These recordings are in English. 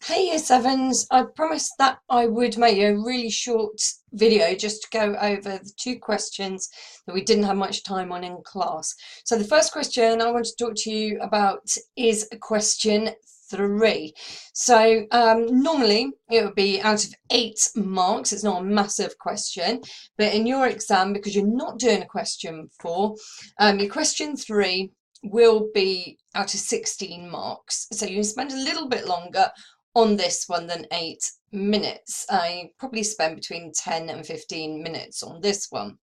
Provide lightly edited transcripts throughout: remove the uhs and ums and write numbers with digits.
Hey Year Sevens, I promised that I would make a really short video just to go over the two questions that we didn't have much time on in class. So the first question I want to talk to you about is question 3. So normally it would be out of 8 marks. It's not a massive question, but in your exam, because you're not doing a question 4, your question 3 will be out of 16 marks. So you spend a little bit longer on this one than 8 minutes. I probably spend between 10 and 15 minutes on this one.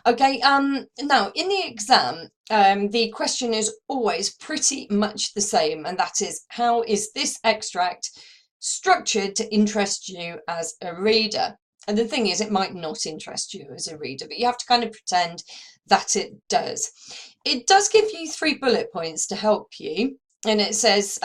Okay, now in the exam, the question is always pretty much the same, and that is, how is this extract structured to interest you as a reader? And the thing is, it might not interest you as a reader, but you have to kind of pretend that it does. It does give you 3 bullet points to help you. And it says,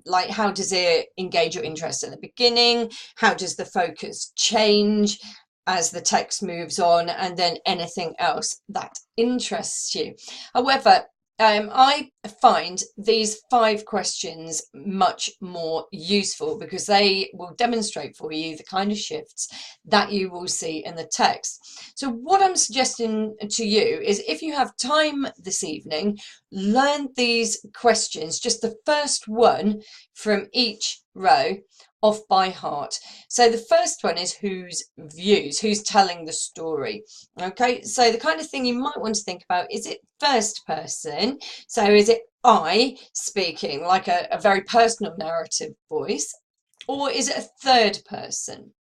like, how does it engage your interest at the beginning? How does the focus change as the text moves on? And then anything else that interests you. However, I find these 5 questions much more useful because they will demonstrate for you the kind of shifts that you will see in the text. So what I'm suggesting to you is, if you have time this evening, learn these questions, just the first one from each row, off by heart. So the first one is whose views, who's telling the story. Okay, so the kind of thing you might want to think about, is it first person? So is it I speaking, like a very personal narrative voice, or is it a third person?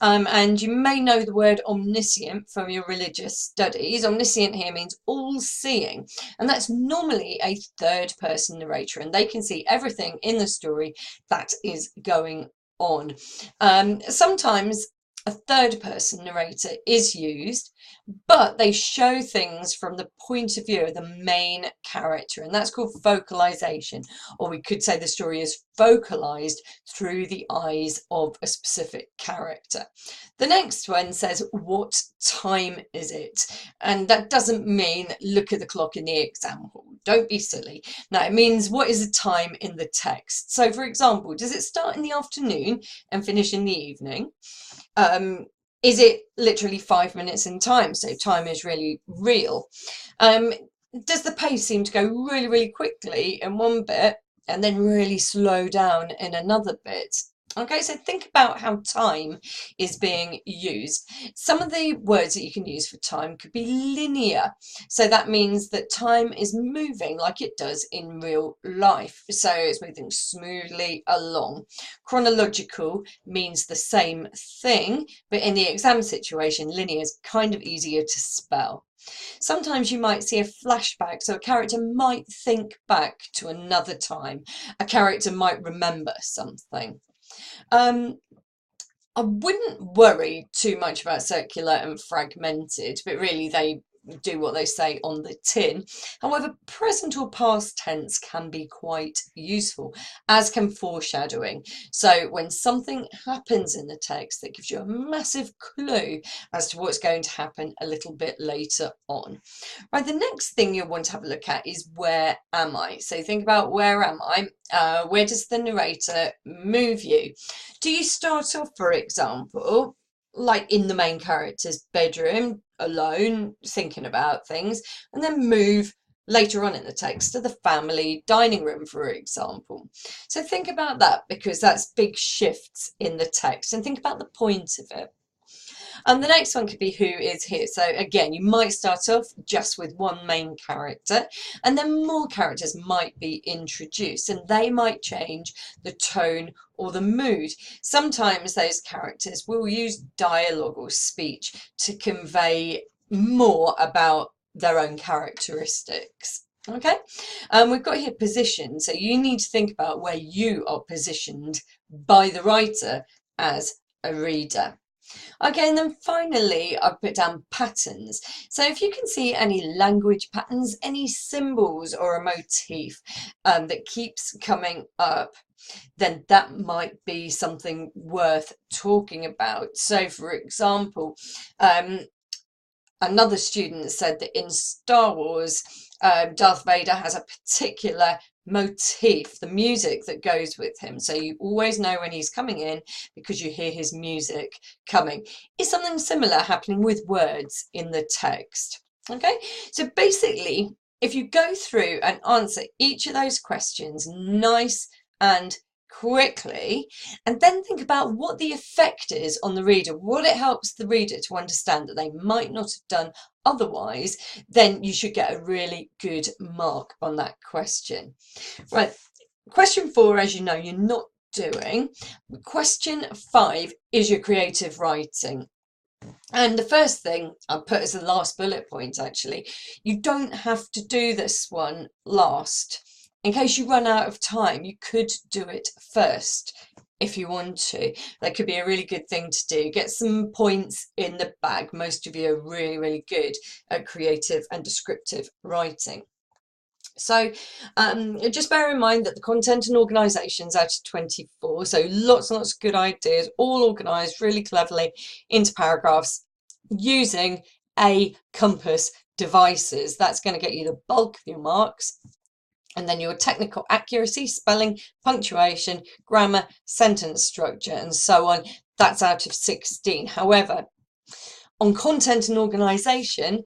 And you may know the word omniscient from your religious studies. Omniscient here means all-seeing, and that's normally a third-person narrator, and they can see everything in the story that is going on. Sometimes a third-person narrator is used, but they show things from the point of view of the main character, and that's called vocalization, or we could say the story is vocalized through the eyes of a specific character. The next one says, what time is it? And that doesn't mean look at the clock in the exam hall. Don't be silly. No, it means what is the time in the text. So for example, does it start in the afternoon and finish in the evening? Is it literally 5 minutes in time? So time is really real. Does the pace seem to go really, really quickly in one bit and then really slow down in another bit? Okay, so think about how time is being used. Some of the words that you can use for time could be linear. So that means that time is moving like it does in real life. So it's moving smoothly along. Chronological means the same thing, but in the exam situation, linear is kind of easier to spell. Sometimes you might see a flashback, so a character might think back to another time. A character might remember something. I wouldn't worry too much about circular and fragmented, but really they do what they say on the tin. However, present or past tense can be quite useful, as can foreshadowing. So when something happens in the text, that gives you a massive clue as to what's going to happen a little bit later on. Right, the next thing you'll want to have a look at is, where am I? So think about, where am I? Where does the narrator move you? Do you start off, for example, like in the main character's bedroom, alone, thinking about things, and then move later on in the text to the family dining room, for example? So think about that, because that's big shifts in the text, and think about the point of it. And the next one could be, who is here? So again, you might start off just with one main character, and then more characters might be introduced, and they might change the tone or the mood. Sometimes those characters will use dialogue or speech to convey more about their own characteristics. Okay, we've got here position, so you need to think about where you are positioned by the writer as a reader. Okay, and then finally, I've put down patterns. So if you can see any language patterns, any symbols or a motif that keeps coming up, then that might be something worth talking about. So for example, another student said that in Star Wars, Darth Vader has a particular motif, the music that goes with him. So you always know when he's coming in because you hear his music coming. Is something similar happening with words in the text? Okay, so basically, if you go through and answer each of those questions nice and quickly, and then think about what the effect is on the reader, what it helps the reader to understand that they might not have done otherwise, then you should get a really good mark on that question. Right, question 4, as you know, you're not doing. Question 5 is your creative writing. And the first thing I'll put as the last bullet point, actually, you don't have to do this one last. In case you run out of time, you could do it first if you want to. That could be a really good thing to do. Get some points in the bag. Most of you are really, really good at creative and descriptive writing. So just bear in mind that the content and organisation's out of 24, so lots and lots of good ideas, all organised really cleverly into paragraphs using a compass devices. That's going to get you the bulk of your marks. And then your technical accuracy, spelling, punctuation, grammar, sentence structure, and so on. That's out of 16. However, on content and organisation,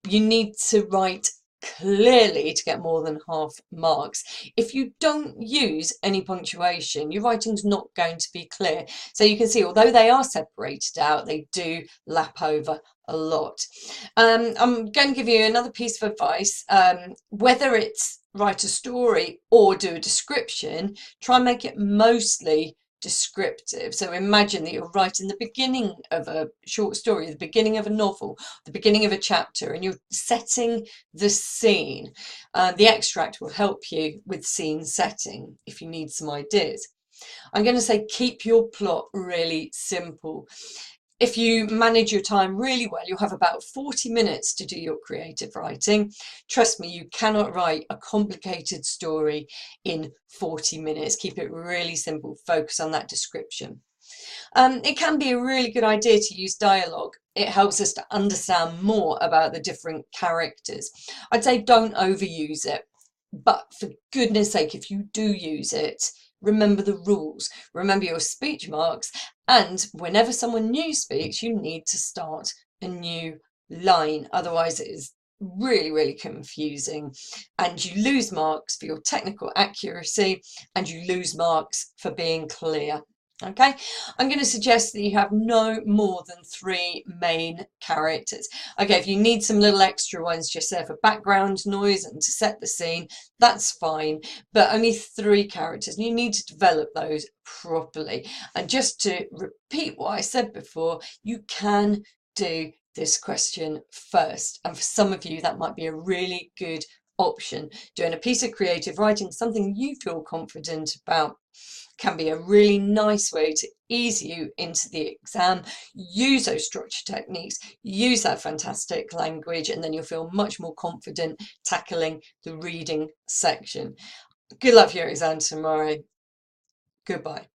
you need to write clearly to get more than half marks. If you don't use any punctuation, your writing's not going to be clear. So you can see, although they are separated out, they do lap over a lot. I'm going to give you another piece of advice. Whether it's write a story or do a description, try and make it mostly descriptive. So imagine that you're writing the beginning of a short story, the beginning of a novel, the beginning of a chapter, and you're setting the scene. The extract will help you with scene setting if you need some ideas. I'm going to say keep your plot really simple. If you manage your time really well, you'll have about 40 minutes to do your creative writing. Trust me, you cannot write a complicated story in 40 minutes. Keep it really simple. Focus on that description. It can be a really good idea to use dialogue. It helps us to understand more about the different characters. I'd say don't overuse it, but for goodness sake, if you do use it, remember the rules, remember your speech marks, and whenever someone new speaks, you need to start a new line. Otherwise, it is really, really confusing, and you lose marks for your technical accuracy, and you lose marks for being clear. Okay, I'm going to suggest that you have no more than 3 main characters. Okay, if you need some little extra ones just there for background noise and to set the scene, that's fine, but only 3 characters, and you need to develop those properly. And just to repeat what I said before, you can do this question first, and for some of you that might be a really good option. Doing a piece of creative writing, something you feel confident about, can be a really nice way to ease you into the exam. Use those structure techniques, use that fantastic language, and then you'll feel much more confident tackling the reading section. Good luck for your exam tomorrow. Goodbye.